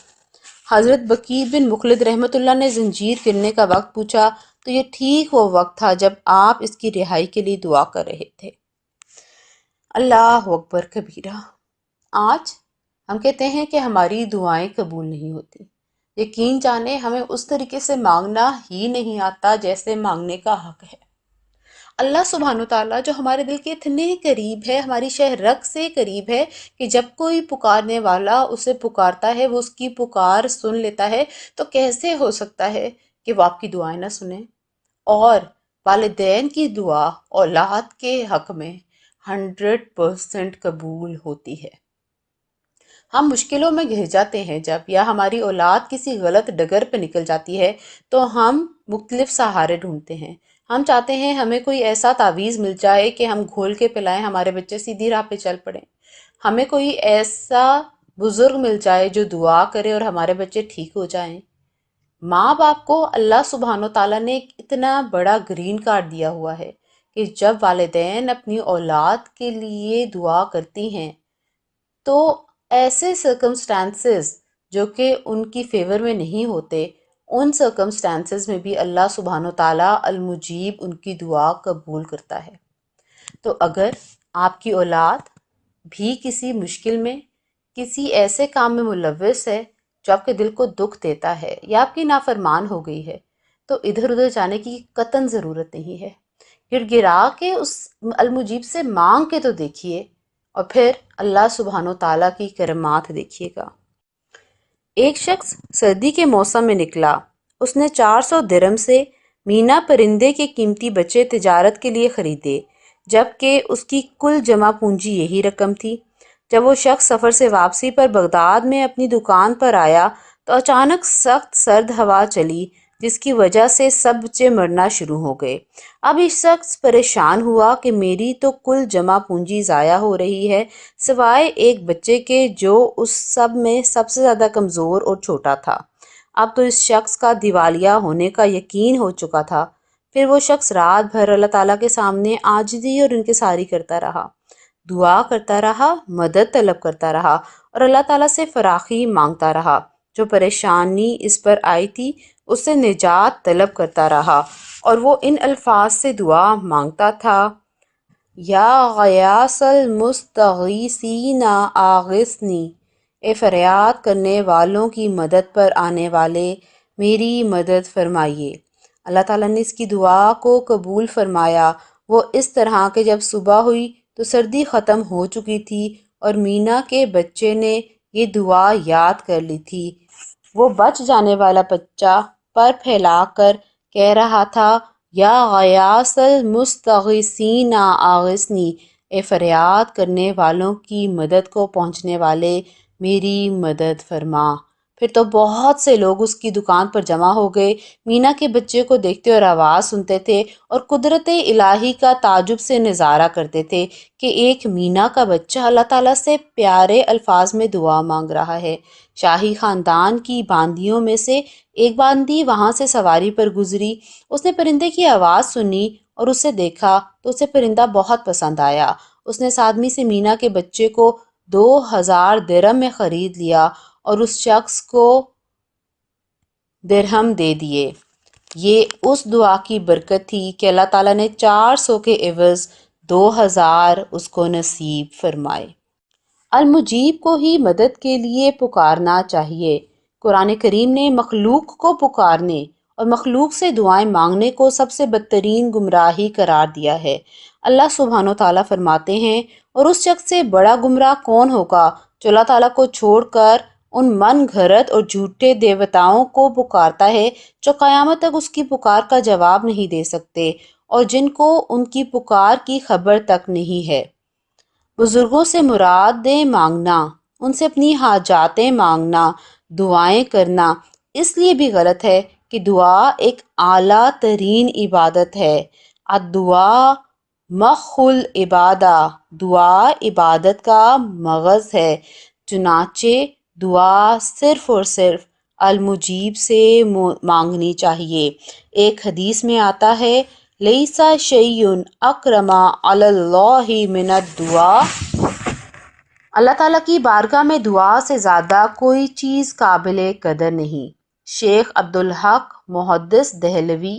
حضرت بقی بن مخلد رحمۃ اللہ نے زنجیر گرنے کا وقت پوچھا تو یہ ٹھیک وہ وقت تھا جب آپ اس کی رہائی کے لیے دعا کر رہے تھے۔ اللہ اکبر کبیرہ۔ آج ہم کہتے ہیں کہ ہماری دعائیں قبول نہیں ہوتی۔ یقین جانیں ہمیں اس طریقے سے مانگنا ہی نہیں آتا جیسے مانگنے کا حق ہے۔ اللہ سبحانہ وتعالیٰ جو ہمارے دل کے اتنے قریب ہے، ہماری شہ رگ سے قریب ہے کہ جب کوئی پکارنے والا اسے پکارتا ہے وہ اس کی پکار سن لیتا ہے، تو کیسے ہو سکتا ہے کہ وہ آپ کی دعائیں نہ سنیں؟ اور والدین کی دعا اولاد کے حق میں 100% قبول ہوتی ہے۔ ہم مشکلوں میں گھر جاتے ہیں جب، یا ہماری اولاد کسی غلط ڈگر پہ نکل جاتی ہے تو ہم مختلف سہارے ڈھونڈتے ہیں۔ ہم چاہتے ہیں ہمیں کوئی ایسا تعویذ مل جائے کہ ہم گھول کے پلائیں، ہمارے بچے سیدھی راہ پہ چل پڑیں۔ ہمیں کوئی ایسا بزرگ مل جائے جو دعا کرے اور ہمارے بچے ٹھیک ہو جائیں۔ ماں باپ کو اللہ سبحانہ تعالیٰ نے ایک اتنا بڑا گرین کارڈ دیا ہوا ہے کہ جب والدین اپنی اولاد کے لیے دعا کرتی ہیں تو ایسے سرکمسٹانسز جو کہ ان کی فیور میں نہیں ہوتے، ان سرکمسٹانسز میں بھی اللہ سبحانہ تعالیٰ المجیب ان کی دعا قبول کرتا ہے۔ تو اگر آپ کی اولاد بھی کسی مشکل میں، کسی ایسے کام میں ملوث ہے جو آپ کے دل کو دکھ دیتا ہے یا آپ کی نافرمان ہو گئی ہے، تو ادھر ادھر جانے کی قطعاً ضرورت نہیں ہے۔ گڑ گڑا کے اس المجیب سے مانگ کے تو دیکھیے، اور پھر اللہ سبحانہ تعالیٰ کی کرامات دیکھیے گا۔ ایک شخص سردی کے موسم میں نکلا۔ اس نے 400 درہم سے مینا پرندے کے قیمتی بچے تجارت کے لیے خریدے، جبکہ اس کی کل جمع پونجی یہی رقم تھی۔ جب وہ شخص سفر سے واپسی پر بغداد میں اپنی دکان پر آیا تو اچانک سخت سرد ہوا چلی، جس کی وجہ سے سب بچے مرنا شروع ہو گئے۔ اب اس شخص پریشان ہوا کہ میری تو کل جمع پونجی ضائع ہو رہی ہے، سوائے ایک بچے کے جو اس سب میں سب سے زیادہ کمزور اور چھوٹا تھا۔ اب تو اس شخص کا دیوالیہ ہونے کا یقین ہو چکا تھا۔ پھر وہ شخص رات بھر اللہ تعالیٰ کے سامنے عاجزی اور انکساری کرتا رہا، دعا کرتا رہا، مدد طلب کرتا رہا اور اللہ تعالیٰ سے فراخی مانگتا رہا۔ جو پریشانی اس پر آئی تھی اس سے نجات طلب کرتا رہا، اور وہ ان الفاظ سے دعا مانگتا تھا، یا غیاث المستغیثین آغثنی، اے فریاد کرنے والوں کی مدد پر آنے والے میری مدد فرمائیے۔ اللہ تعالیٰ نے اس کی دعا کو قبول فرمایا۔ وہ اس طرح کہ جب صبح ہوئی تو سردی ختم ہو چکی تھی اور مینا کے بچے نے یہ دعا یاد کر لی تھی۔ وہ بچ جانے والا بچہ پر پھیلا کر کہہ رہا تھا، یا غیاث المستغیثین آغثنی، اے فریاد کرنے والوں کی مدد کو پہنچنے والے میری مدد فرما۔ پھر تو بہت سے لوگ اس کی دکان پر جمع ہو گئے، مینا کے بچے کو دیکھتے اور آواز سنتے تھے اور قدرت الہی کا تعجب سے نظارہ کرتے تھے کہ ایک مینا کا بچہ اللہ تعالیٰ سے پیارے الفاظ میں دعا مانگ رہا ہے۔ شاہی خاندان کی باندیوں میں سے ایک باندی وہاں سے سواری پر گزری۔ اس نے پرندے کی آواز سنی اور اسے دیکھا تو اسے پرندہ بہت پسند آیا۔ اس نے اس آدمی سے مینا کے بچے کو 2000 درہم میں خرید لیا اور اس شخص کو درہم دے دیے۔ یہ اس دعا کی برکت تھی کہ اللہ تعالیٰ نے 400 کے عوض 2000 اس کو نصیب فرمائے۔ المجیب کو ہی مدد کے لیے پکارنا چاہیے۔ قرآن کریم نے مخلوق کو پکارنے اور مخلوق سے دعائیں مانگنے کو سب سے بدترین گمراہی قرار دیا ہے۔ اللہ سبحانہ و تعالیٰ فرماتے ہیں، اور اس شخص سے بڑا گمراہ کون ہوگا جو اللہ تعالیٰ کو چھوڑ کر ان من گھڑت اور جھوٹے دیوتاؤں کو پکارتا ہے جو قیامت تک اس کی پکار کا جواب نہیں دے سکتے، اور جن کو ان کی پکار کی خبر تک نہیں ہے۔ بزرگوں سے مرادیں مانگنا، ان سے اپنی حاجاتیں مانگنا، دعائیں کرنا اس لیے بھی غلط ہے کہ دعا ایک اعلیٰ ترین عبادت ہے۔ الدعا مخ العبادہ، دعا عبادت کا مغز ہے، چنانچہ دعا صرف اور صرف المجیب سے مانگنی چاہیے۔ ایک حدیث میں آتا ہے لیسا شیء اکرم علی اللہ من الدعاء، اللہ تعالیٰ کی بارگاہ میں دعا سے زیادہ کوئی چیز قابل قدر نہیں۔ شیخ عبدالحق محدث دہلوی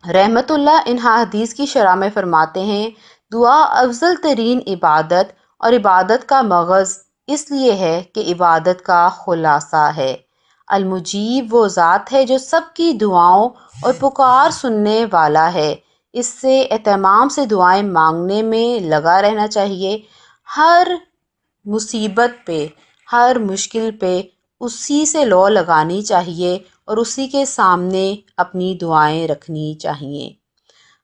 رحمت اللہ ان حدیث کی شرح میں فرماتے ہیں دعا افضل ترین عبادت اور عبادت کا مغز اس لیے ہے کہ عبادت کا خلاصہ ہے۔ المجیب وہ ذات ہے جو سب کی دعاؤں اور پکار سننے والا ہے۔ اس سے اہتمام سے دعائیں مانگنے میں لگا رہنا چاہیے۔ ہر مصیبت پہ، ہر مشکل پہ اسی سے لو لگانی چاہیے اور اسی کے سامنے اپنی دعائیں رکھنی چاہیے۔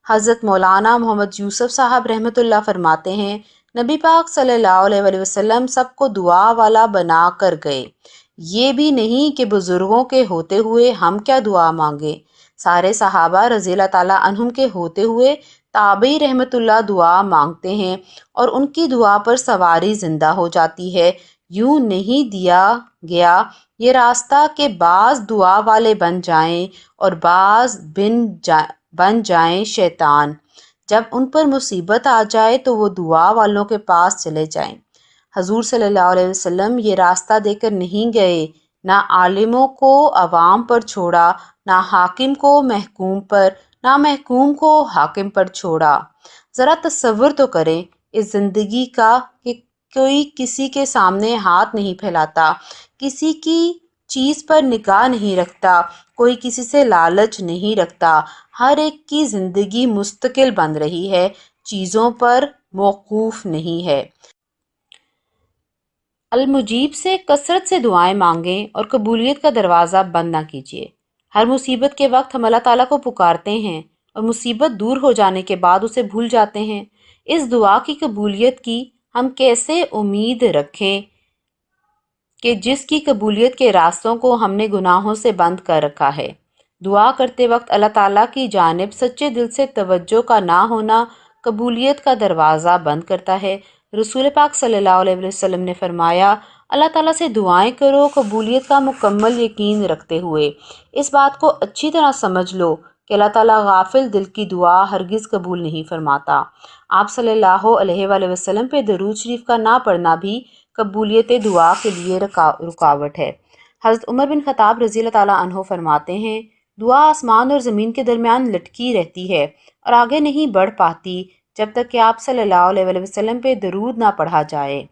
حضرت مولانا محمد یوسف صاحب رحمۃ اللہ فرماتے ہیں نبی پاک صلی اللہ علیہ وآلہ وسلم سب کو دعا والا بنا کر گئے، یہ بھی نہیں کہ بزرگوں کے ہوتے ہوئے ہم کیا دعا مانگیں۔ سارے صحابہ رضی اللہ تعالیٰ عنہم کے ہوتے ہوئے تابعی رحمۃ اللہ دعا مانگتے ہیں اور ان کی دعا پر سواری زندہ ہو جاتی ہے۔ یوں نہیں دیا گیا یہ راستہ کہ بعض دعا والے بن جائیں اور بعض بن جائیں شیطان، جب ان پر مصیبت آ جائے تو وہ دعا والوں کے پاس چلے جائیں۔ حضور صلی اللہ علیہ وسلم یہ راستہ دے کر نہیں گئے، نہ عالموں کو عوام پر چھوڑا، نہ حاکم کو محکوم پر، نہ محکوم کو حاکم پر چھوڑا۔ ذرا تصور تو کریں اس زندگی کا کہ کوئی کسی کے سامنے ہاتھ نہیں پھیلاتا، کسی کی چیز پر نگاہ نہیں رکھتا، کوئی کسی سے لالچ نہیں رکھتا، ہر ایک کی زندگی مستقل بن رہی ہے، چیزوں پر موقوف نہیں ہے۔ المجیب سے کثرت سے دعائیں مانگیں اور قبولیت کا دروازہ بند نہ کیجیے۔ ہر مصیبت کے وقت ہم اللہ تعالیٰ کو پکارتے ہیں اور مصیبت دور ہو جانے کے بعد اسے بھول جاتے ہیں۔ اس دعا کی قبولیت کی ہم کیسے امید رکھیں کہ جس کی قبولیت کے راستوں کو ہم نے گناہوں سے بند کر رکھا ہے۔ دعا کرتے وقت اللہ تعالیٰ کی جانب سچے دل سے توجہ کا نہ ہونا قبولیت کا دروازہ بند کرتا ہے۔ رسول پاک صلی اللہ علیہ وسلم نے فرمایا اللہ تعالیٰ سے دعائیں کرو قبولیت کا مکمل یقین رکھتے ہوئے۔ اس بات کو اچھی طرح سمجھ لو کہ اللہ تعالیٰ غافل دل کی دعا ہرگز قبول نہیں فرماتا۔ آپ صلی اللہ علیہ وآلہ وسلم پہ درود شریف کا نہ پڑھنا بھی قبولیت دعا کے لیے رکاوٹ ہے۔ حضرت عمر بن خطاب رضی اللہ تعالیٰ عنہ فرماتے ہیں دعا آسمان اور زمین کے درمیان لٹکی رہتی ہے اور آگے نہیں بڑھ پاتی جب تک کہ آپ صلی اللہ علیہ وآلہ وسلم پہ درود نہ پڑھا جائے۔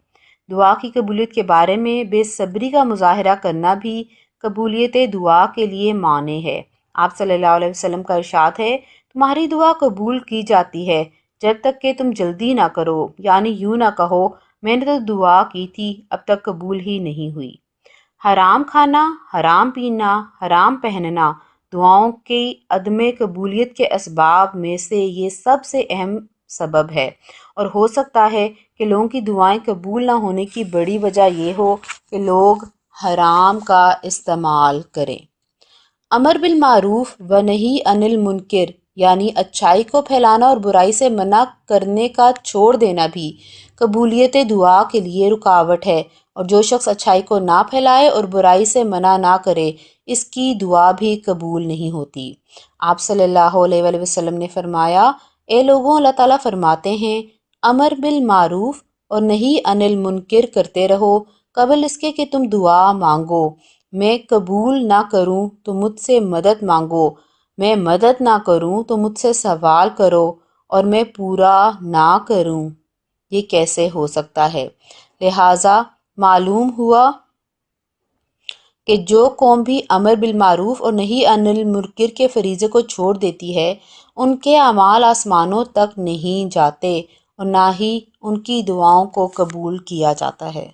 دعا کی قبولیت کے بارے میں بے صبری کا مظاہرہ کرنا بھی قبولیت دعا کے لیے مانع ہے۔ آپ صلی اللہ علیہ وسلم کا ارشاد ہے تمہاری دعا قبول کی جاتی ہے جب تک کہ تم جلدی نہ کرو، یعنی یوں نہ کہو میں نے تو دعا کی تھی اب تک قبول ہی نہیں ہوئی۔ حرام کھانا، حرام پینا، حرام پہننا دعاؤں کی عدم قبولیت کے اسباب میں سے یہ سب سے اہم سبب ہے، اور ہو سکتا ہے کہ لوگوں کی دعائیں قبول نہ ہونے کی بڑی وجہ یہ ہو کہ لوگ حرام کا استعمال کریں۔ امر بالمعروف و نہی عن المنکر یعنی اچھائی کو پھیلانا اور برائی سے منع کرنے کا چھوڑ دینا بھی قبولیت دعا کے لیے رکاوٹ ہے، اور جو شخص اچھائی کو نہ پھیلائے اور برائی سے منع نہ کرے اس کی دعا بھی قبول نہیں ہوتی۔ آپ صلی اللہ علیہ وآلہ وسلم نے فرمایا اے لوگوں اللہ تعالیٰ فرماتے ہیں امر بالمعروف اور نہی عن المنکر کرتے رہو قبل اس کے کہ تم دعا مانگو، میں قبول نہ کروں تو مجھ سے مدد مانگو، میں مدد نہ کروں تو مجھ سے سوال کرو اور میں پورا نہ کروں، یہ کیسے ہو سکتا ہے؟ لہٰذا معلوم ہوا کہ جو قوم بھی امر بالمعروف اور نہی عن المنکر کے فریضے کو چھوڑ دیتی ہے ان کے اعمال آسمانوں تک نہیں جاتے اور نہ ہی ان کی دعاؤں کو قبول کیا جاتا ہے۔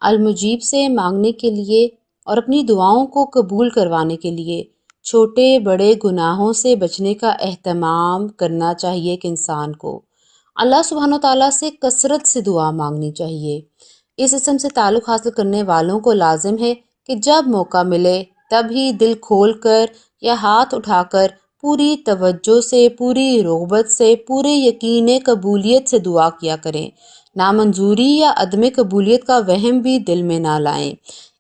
المجیب سے مانگنے کے لیے اور اپنی دعاؤں کو قبول کروانے کے لیے چھوٹے بڑے گناہوں سے بچنے کا اہتمام کرنا چاہیے ایک انسان کو۔ اللہ سبحانہ تعالیٰ سے کثرت سے دعا مانگنی چاہیے۔ اس اسم سے تعلق حاصل کرنے والوں کو لازم ہے کہ جب موقع ملے تب ہی دل کھول کر یا ہاتھ اٹھا کر پوری توجہ سے، پوری رغبت سے، پورے یقین قبولیت سے دعا کیا کریں۔ نامنظوری یا عدم قبولیت کا وہم بھی دل میں نہ لائیں،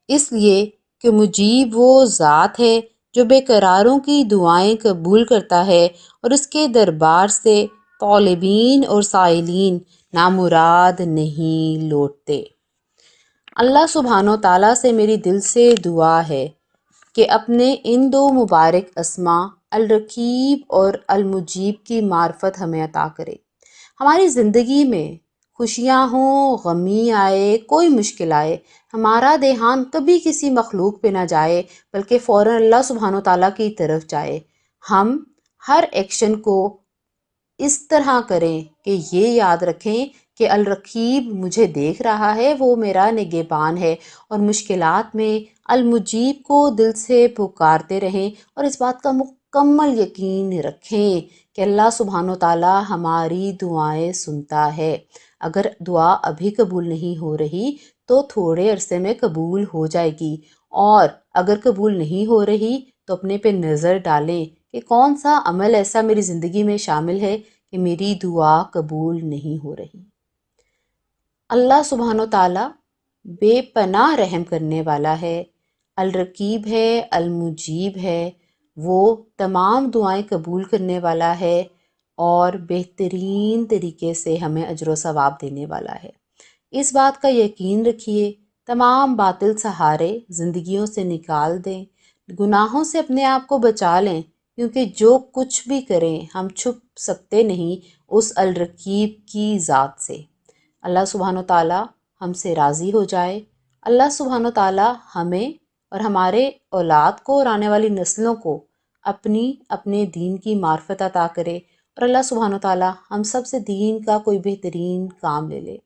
اس لیے کہ مجیب وہ ذات ہے جو بے قراروں کی دعائیں قبول کرتا ہے اور اس کے دربار سے طالبین اور سائلین نامراد نہیں لوٹتے۔ اللہ سبحانہ و تعالیٰ سے میری دل سے دعا ہے کہ اپنے ان دو مبارک اسماء الرقیب اور المجیب کی معرفت ہمیں عطا کرے۔ ہماری زندگی میں خوشیاں ہوں، غمی آئے، کوئی مشکل آئے، ہمارا دھیان کبھی کسی مخلوق پہ نہ جائے بلکہ فوراً اللہ سبحانہ و تعالیٰ کی طرف جائے۔ ہم ہر ایکشن کو اس طرح کریں کہ یہ یاد رکھیں کہ الرقیب مجھے دیکھ رہا ہے، وہ میرا نگہبان ہے، اور مشکلات میں المجیب کو دل سے پکارتے رہیں اور اس بات کا مکمل یقین رکھیں کہ اللہ سبحانہ و تعالیٰ ہماری دعائیں سنتا ہے۔ اگر دعا ابھی قبول نہیں ہو رہی تو تھوڑے عرصے میں قبول ہو جائے گی، اور اگر قبول نہیں ہو رہی تو اپنے پہ نظر ڈالیں کہ کون سا عمل ایسا میری زندگی میں شامل ہے کہ میری دعا قبول نہیں ہو رہی۔ اللہ سبحانہ و تعالیٰ بے پناہ رحم کرنے والا ہے، الرقیب ہے، المجیب ہے، وہ تمام دعائیں قبول کرنے والا ہے اور بہترین طریقے سے ہمیں اجر و ثواب دینے والا ہے۔ اس بات کا یقین رکھیے، تمام باطل سہارے زندگیوں سے نکال دیں، گناہوں سے اپنے آپ کو بچا لیں، کیونکہ جو کچھ بھی کریں ہم چھپ سکتے نہیں اس الرقیب کی ذات سے۔ اللہ سبحانہ و تعالیٰ ہم سے راضی ہو جائے، اللہ سبحانہ و تعالیٰ ہمیں اور ہمارے اولاد کو اور آنے والی نسلوں کو اپنے دین کی معرفت عطا کرے، اور اللہ سبحانہ و تعالیٰ ہم سب سے دین کا کوئی بہترین کام لے لے۔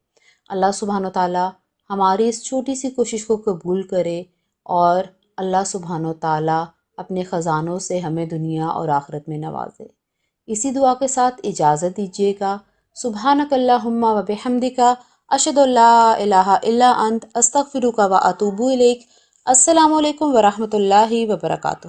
اللہ سبحانہ و تعالیٰ ہماری اس چھوٹی سی کوشش کو قبول کرے، اور اللہ سبحانہ و تعالیٰ اپنے خزانوں سے ہمیں دنیا اور آخرت میں نوازے۔ اسی دعا کے ساتھ اجازت دیجیے گا۔ سبحانک اللہم و بحمدک، اشہد ان لا الہ الا انت، استغفرک و اتوب الیک۔ السلام علیکم ورحمۃ اللہ وبرکاتہ۔